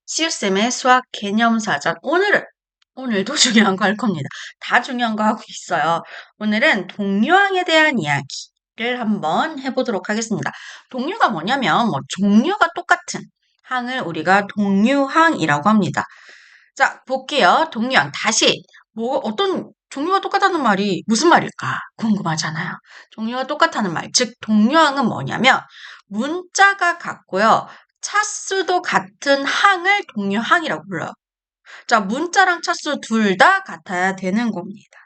시우쌤의 수학 개념사전. 오늘도 중요한 거 할 겁니다. 다 중요한 거 하고 있어요. 오늘은 동류항에 대한 이야기를 한번 해보도록 하겠습니다. 동류가 뭐냐면, 종류가 똑같은 항을 우리가 동류항이라고 합니다. 자, 볼게요. 동류항. 다시, 어떤 종류가 똑같다는 말이 무슨 말일까? 궁금하잖아요. 종류가 똑같다는 말. 즉, 동류항은 뭐냐면, 문자가 같고요. 차수도 같은 항을 동류항이라고 불러요. 자, 문자랑 차수 둘 다 같아야 되는 겁니다.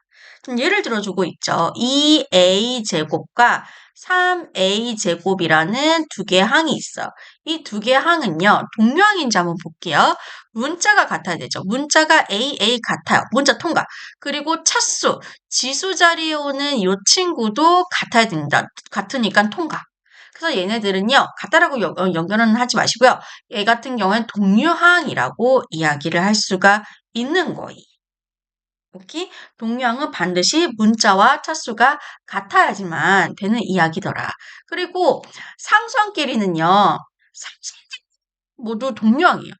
좀 예를 들어주고 있죠. 2a 제곱과 3a 제곱이라는 두 개의 항이 있어요. 이 두 개의 항은요, 동류항인지 한번 볼게요. 문자가 같아야 되죠. 문자가 a 같아요. 문자 통과. 그리고 차수, 지수 자리에 오는 이 친구도 같아야 됩니다. 같으니까 통과. 그래서 얘네들은요, 같다라고 연결은 하지 마시고요. 얘 같은 경우엔 동류항이라고 이야기를 할 수가 있는 거예요. 오케이? 동류항은 반드시 문자와 차수가 같아야지만 되는 이야기더라. 그리고 상수항끼리는요, 모두 동류항이에요.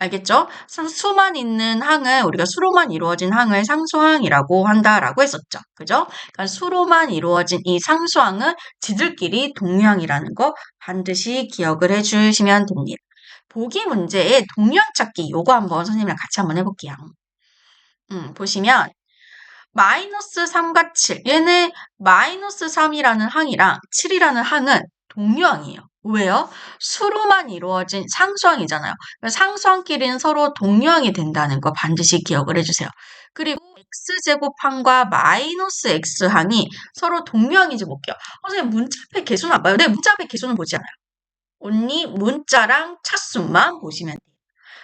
알겠죠? 수만 있는 항을 우리가 수로만 이루어진 항을 상수항이라고 한다라고 했었죠. 그죠? 그러니까 수로만 이루어진 이 상수항은 지들끼리 동류항이라는 거 반드시 기억을 해주시면 됩니다. 보기 문제에 동류항 찾기 요거 한번 선생님이랑 같이 한번 해볼게요. 보시면 마이너스 3과 7 얘네 마이너스 3이라는 항이랑 7이라는 항은 동류항이에요. 왜요? 수로만 이루어진 상수항이잖아요. 상수항끼리는 서로 동류항이 된다는 거 반드시 기억을 해주세요. 그리고 x제곱항과 마이너스 x항이 서로 동류항인지 볼게요. 선생님 문자 앞에 개수는 안 봐요. 네, 문자 앞에 개수는 보지 않아요. 언니 문자랑 차수만 보시면 돼요.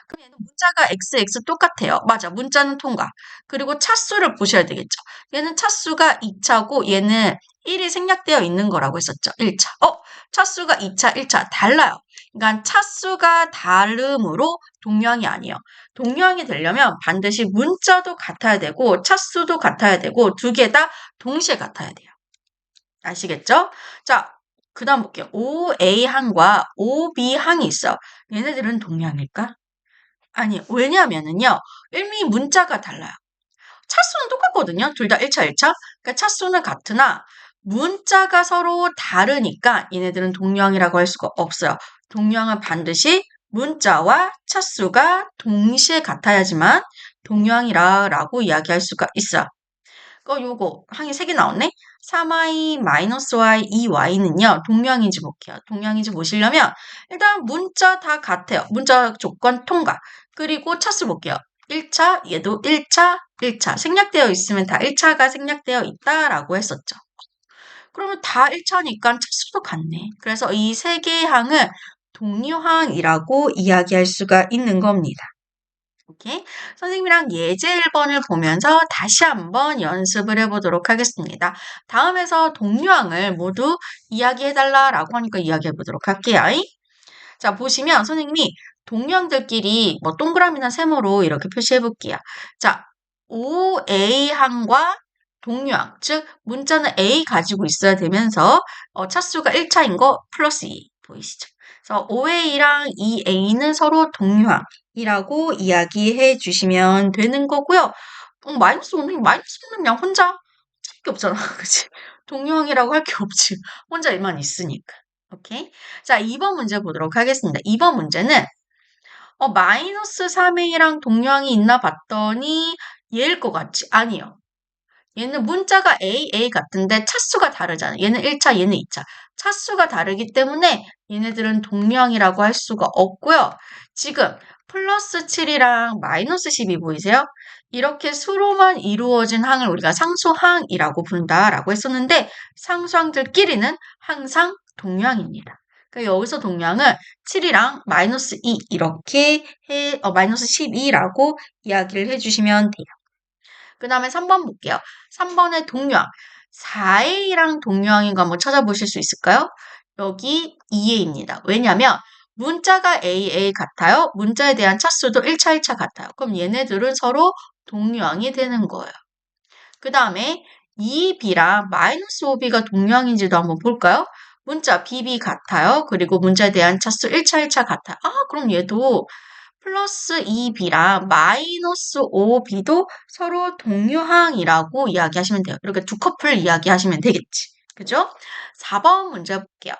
그럼 얘는 문자가 x 똑같아요. 맞아. 문자는 통과. 그리고 차수를 보셔야 되겠죠. 얘는 차수가 2차고 얘는 1이 생략되어 있는 거라고 했었죠. 1차. 차수가 2차, 1차 달라요. 그러니까 차수가 다름으로 동류항이 아니에요. 동류항이 되려면 반드시 문자도 같아야 되고 차수도 같아야 되고 두 개 다 동시에 같아야 돼요. 아시겠죠? 자, 그 다음 볼게요. OA항과 OB항이 있어. 얘네들은 동류항일까? 아니, 왜냐면은요, 이미 문자가 달라요. 차수는 똑같거든요. 둘 다 1차, 1차. 그러니까 차수는 같으나 문자가 서로 다르니까 얘네들은 동류항이라고 할 수가 없어요. 동류항은 반드시 문자와 차수가 동시에 같아야지만 동류항이라고 이야기할 수가 있어요. 요거 항이 3개 나왔네? 3y, y, 2y는요, 동류항인지 볼게요. 동류항인지 보시려면, 일단 문자 다 같아요. 문자 조건 통과. 그리고 차수 볼게요. 1차, 얘도 1차, 1차. 생략되어 있으면 다 1차가 생략되어 있다라고 했었죠. 그러면 다 1차니까 차수도 같네. 그래서 이 3개의 항을 동류항이라고 이야기할 수가 있는 겁니다. 오케이? 선생님이랑 예제 1번을 보면서 다시 한번 연습을 해보도록 하겠습니다. 다음에서 동류항을 모두 이야기해달라라고 하니까 이야기해보도록 할게요. 자, 보시면 선생님이 동류항들끼리 동그라미나 세모로 이렇게 표시해볼게요. 자, OA항과 동류항, 즉 문자는 A 가지고 있어야 되면서 차수가 1차인 거 플러스 2 보이시죠? 그래서 OA랑 2A는 서로 동류항이라고 이야기해 주시면 되는 거고요. 마이너스 5는 그냥 혼자 할게 없잖아. 그치? 동류항이라고 할 게 없지. 혼자 일만 있으니까. 오케이? 자, 2번 문제 보도록 하겠습니다. 2번 문제는 마이너스 3A랑 동류항이 있나 봤더니 얘일 것 같지? 아니요. 얘는 문자가 A 같은데 차수가 다르잖아. 얘는 1차, 얘는 2차. 차수가 다르기 때문에 얘네들은 동류항이라고 할 수가 없고요. 지금 플러스 7이랑 마이너스 12 보이세요? 이렇게 수로만 이루어진 항을 우리가 상수항이라고 부른다라고 했었는데 상수항들끼리는 항상 동류항입니다. 그러니까 여기서 동류항은 7이랑 마이너스 2 이렇게 마이너스 12라고 이야기를 해주시면 돼요. 그 다음에 3번 볼게요. 3번의 동류항. 4A랑 동류항인 거 한번 찾아보실 수 있을까요? 여기 2A입니다. 왜냐면 문자가 A 같아요. 문자에 대한 차수도 1차, 1차 같아요. 그럼 얘네들은 서로 동류항이 되는 거예요. 그 다음에 2B랑 마이너스 5B가 동류항인지도 한번 볼까요? 문자 BB 같아요. 그리고 문자에 대한 차수 1차, 1차 같아요. 그럼 얘도 플러스 2b랑 마이너스 5b도 서로 동류항이라고 이야기하시면 돼요. 이렇게 두 커플 이야기하시면 되겠지. 그죠? 4번 문제 볼게요.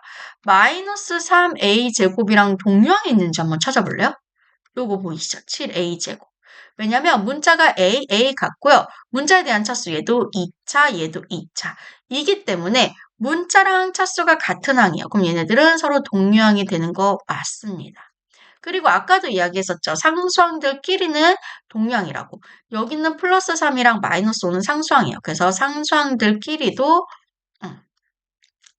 마이너스 3a제곱이랑 동류항이 있는지 한번 찾아볼래요? 요거 보이시죠? 7a제곱. 왜냐면 문자가 A 같고요. 문자에 대한 차수 얘도 2차, 얘도 2차. 이기 때문에 문자랑 차수가 같은 항이에요. 그럼 얘네들은 서로 동류항이 되는 거 맞습니다. 그리고 아까도 이야기했었죠. 상수항들끼리는 동류항이라고. 여기는 플러스 3이랑 마이너스 5는 상수항이에요. 그래서 상수항들끼리도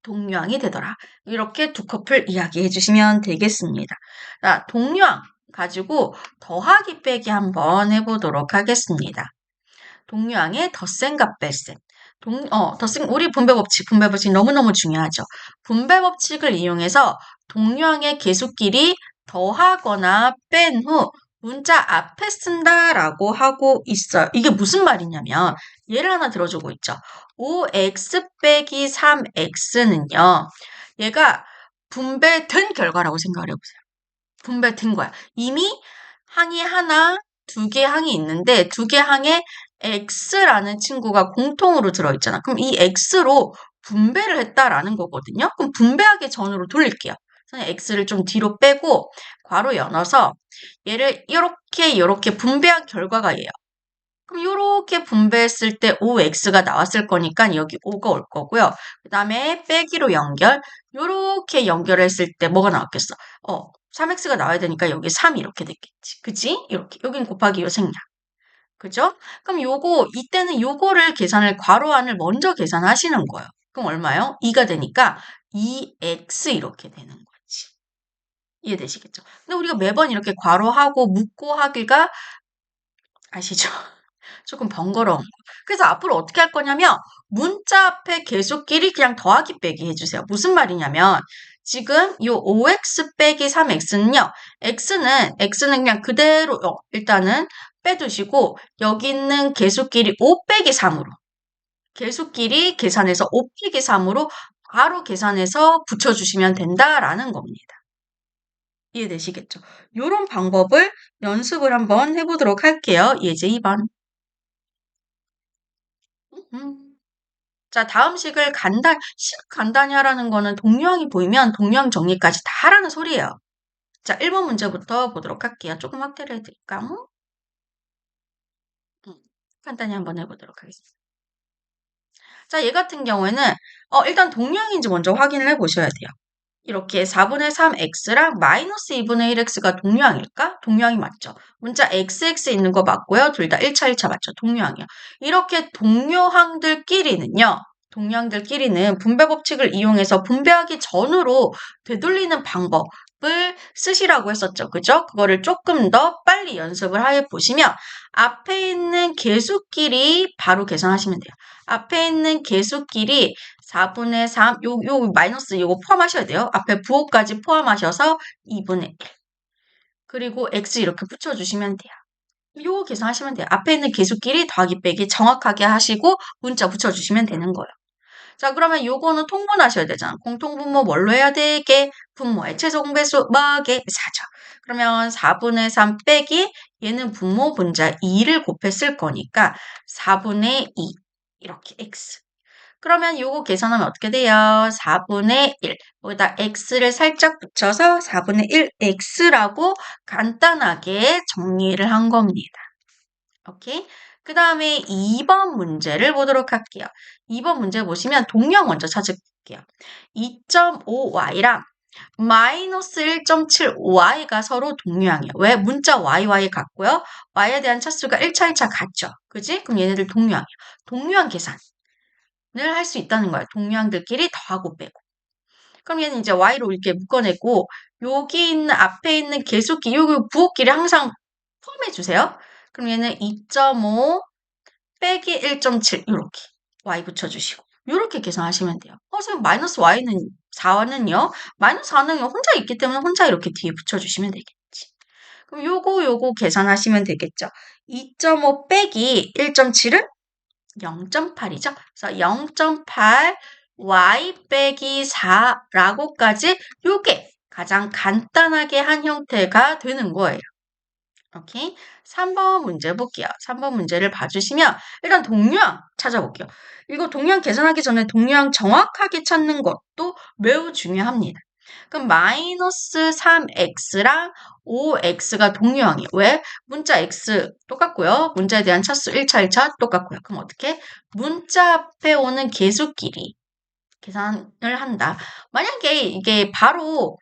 동류항이 되더라. 이렇게 두 커플 이야기해 주시면 되겠습니다. 자, 동류항 가지고 더하기 빼기 한번 해보도록 하겠습니다. 동류항의 덧셈과 뺄셈. 우리 분배법칙 너무너무 중요하죠. 분배법칙을 이용해서 동류항의 개수끼리 더하거나 뺀 후 문자 앞에 쓴다라고 하고 있어요. 이게 무슨 말이냐면 예를 하나 들어주고 있죠. 5x 빼기 3x는요. 얘가 분배된 결과라고 생각을 해보세요. 분배된 거야. 이미 항이 하나, 두 개 항이 있는데 두 개 항에 x라는 친구가 공통으로 들어있잖아. 그럼 이 x로 분배를 했다라는 거거든요. 그럼 분배하기 전으로 돌릴게요. 저는 x를 좀 뒤로 빼고 괄호 열어서 얘를 이렇게 분배한 결과가 얘예요. 그럼 이렇게 분배했을 때 5x가 나왔을 거니까 여기 5가 올 거고요. 그 다음에 빼기로 연결. 이렇게 연결했을 때 뭐가 나왔겠어? 3x가 나와야 되니까 여기 3 이렇게 됐겠지. 그치? 이렇게. 여긴 곱하기 요 생략. 그죠? 그럼 이때는 요거를 괄호 안을 먼저 계산하시는 거예요. 그럼 얼마요? 2가 되니까 2x 이렇게 되는 거지. 이해되시겠죠? 근데 우리가 매번 이렇게 괄호하고 묶고 하기가 아시죠? 조금 번거로운 거. 그래서 앞으로 어떻게 할 거냐면 문자 앞에 계수끼리 그냥 더하기 빼기 해주세요. 무슨 말이냐면 지금 이 5x 빼기 3x는요. x는 그냥 그대로 일단은 빼두시고 여기 있는 계수끼리 5 빼기 3으로 계수끼리 계산해서 5 빼기 3으로 바로 계산해서 붙여주시면 된다라는 겁니다. 이해되시겠죠? 이런 방법을 연습을 한번 해보도록 할게요. 예제 2번. 자, 다음 식을 간단히 하라는 거는 동류항이 보이면 동류항 정리까지 다 하라는 소리예요. 자, 1번 문제부터 보도록 할게요. 조금 확대를 해드릴까? 간단히 한번 해보도록 하겠습니다. 자, 얘 같은 경우에는 일단 동류항인지 먼저 확인을 해보셔야 돼요. 이렇게 4분의 3x랑 마이너스 2분의 1x가 동류항일까? 동류항이 맞죠. 문자 xx 있는 거 맞고요. 둘 다 1차 맞죠. 동류항이요. 이렇게 동류항들끼리는 분배 법칙을 이용해서 분배하기 전으로 되돌리는 방법을 쓰시라고 했었죠. 그죠? 그거를 조금 더 빨리 연습을 해 보시면 앞에 있는 개수끼리 바로 계산하시면 돼요. 앞에 있는 개수끼리 4분의 3, 요 마이너스 요거 포함하셔야 돼요. 앞에 부호까지 포함하셔서 2분의 1. 그리고 x 이렇게 붙여주시면 돼요. 요거 계산하시면 돼요. 앞에 있는 개수끼리 더하기 빼기 정확하게 하시고 문자 붙여주시면 되는 거예요. 자, 그러면 요거는 통분하셔야 되잖아. 공통분모 뭘로 해야 되게? 분모의 최소 공배수 뭐게? 4죠. 그러면 4분의 3 빼기 얘는 분모 분자 2를 곱했을 거니까 4분의 2 이렇게 x. 그러면 요거 계산하면 어떻게 돼요? 4분의 1. 여기다 x를 살짝 붙여서 4분의 1x라고 간단하게 정리를 한 겁니다. 오케이? 그 다음에 2번 문제를 보도록 할게요. 2번 문제 보시면 동량 먼저 찾을게요. 2.5y랑 마이너스 1.7y가 서로 동류항이에요. 왜? 문자 yy 같고요. y에 대한 차수가 1차, 1차 같죠. 그지? 그럼 얘네들 동류항이에요. 동류항 계산을 할 수 있다는 거예요. 동류항들끼리 더하고 빼고. 그럼 얘는 이제 y로 이렇게 묶어내고 여기 있는 앞에 있는 계수끼리, 여기 부호끼리 항상 포함해 주세요. 그럼 얘는 2.5 빼기 1.7 이렇게 y 붙여주시고 이렇게 계산하시면 돼요. 선생님 마이너스 y는 4는요. 마이너스 4는 혼자 있기 때문에 혼자 이렇게 뒤에 붙여주시면 되겠지. 그럼 요거 계산하시면 되겠죠. 2.5 빼기 1.7은 0.8이죠. 그래서 0.8 y 빼기 4라고까지 요게 가장 간단하게 한 형태가 되는 거예요. 오케이. 3번 문제 볼게요. 3번 문제를 봐주시면 일단 동류항 찾아볼게요. 이거 동류항 계산하기 전에 동류항 정확하게 찾는 것도 매우 중요합니다. 그럼 마이너스 3x랑 5x가 동류항이에요. 왜? 문자 x 똑같고요. 문자에 대한 차수 1차, 2차 똑같고요. 그럼 어떻게? 문자 앞에 오는 개수끼리 계산을 한다. 만약에 이게 바로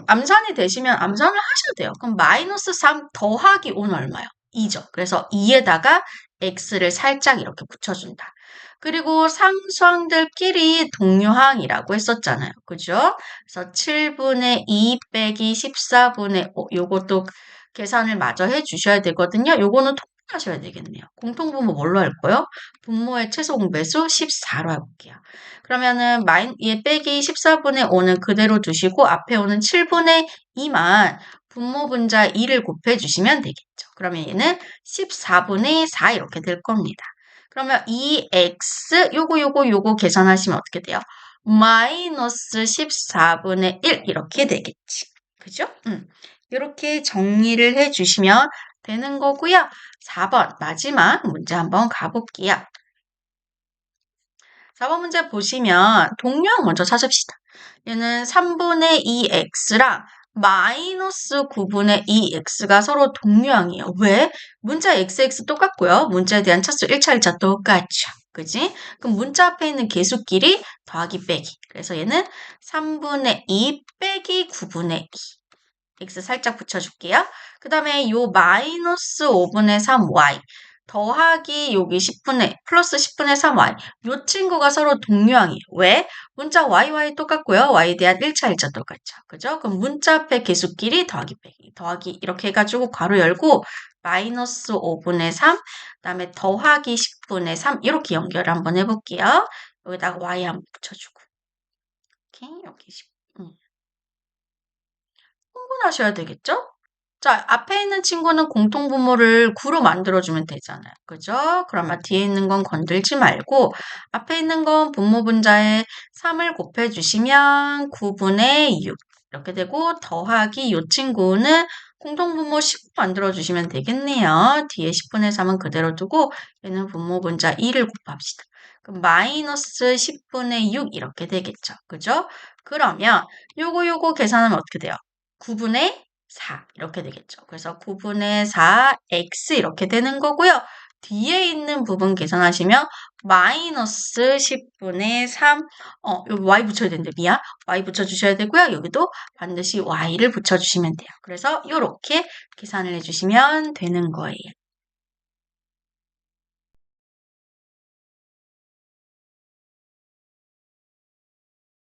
암산이 되시면 암산을 하셔도 돼요. 그럼 마이너스 3 더하기 5는 얼마요? 2죠. 그래서 2에다가 x를 살짝 이렇게 붙여준다. 그리고 상수항들끼리 동류항이라고 했었잖아요. 그죠? 그래서 7분의 2 빼기 14분의 5 요것도 계산을 마저 해주셔야 되거든요. 요거는 통분하셔야 되겠네요. 공통분모 뭘로 할 거예요? 분모의 최소 공배수 14로 해볼게요. 그러면은 얘 빼기 14분의 5는 그대로 두시고 앞에 오는 7분의 2만 분모 분자 2를 곱해주시면 되겠죠. 그러면 얘는 14분의 4 이렇게 될 겁니다. 그러면 2x 요거 계산하시면 어떻게 돼요? 마이너스 14분의 1 이렇게 되겠지. 그죠? 이렇게 정리를 해주시면 되는 거고요. 4번 마지막 문제 한번 가볼게요. 4번 문제 보시면 동류항 먼저 찾읍시다. 얘는 3분의 2x랑 마이너스 9분의 2x가 서로 동류항이에요. 왜? 문자 xx 똑같고요. 문자에 대한 차수 1차, 1차 똑같죠. 그지? 그럼 문자 앞에 있는 개수끼리 더하기 빼기. 그래서 얘는 3분의 2 빼기 9분의 2. x 살짝 붙여줄게요. 그 다음에 요 마이너스 5분의 3y 더하기 여기 10분의 플러스 10분의 3y 요 친구가 서로 동류항이에요. 왜? 문자 y 똑같고요. y에 대한 1차 1차 똑같죠. 그죠? 그럼 문자 앞에 개수끼리 더하기 빼기 더하기 이렇게 해가지고 괄호 열고 마이너스 5분의 3 그다음에 더하기 10분의 3 이렇게 연결을 한번 해볼게요. 여기다가 y 한번 붙여주고 오케이 여기 10 흥분하셔야 되겠죠? 자, 앞에 있는 친구는 공통분모를 9로 만들어주면 되잖아요. 그죠? 그러면 뒤에 있는 건 건들지 말고 앞에 있는 건 분모 분자에 3을 곱해주시면 9분의 6 이렇게 되고 더하기 이 친구는 공통분모 10 만들어주시면 되겠네요. 뒤에 10분의 3은 그대로 두고 얘는 분모 분자 2를 곱합시다. 그럼 마이너스 10분의 6 이렇게 되겠죠. 그죠? 그러면 요거 계산하면 어떻게 돼요? 9분의 4 이렇게 되겠죠. 그래서 9분의 4x 이렇게 되는 거고요. 뒤에 있는 부분 계산하시면 마이너스 10분의 3 여기 y 붙여야 되는데 미안. y 붙여주셔야 되고요. 여기도 반드시 y를 붙여주시면 돼요. 그래서 이렇게 계산을 해주시면 되는 거예요.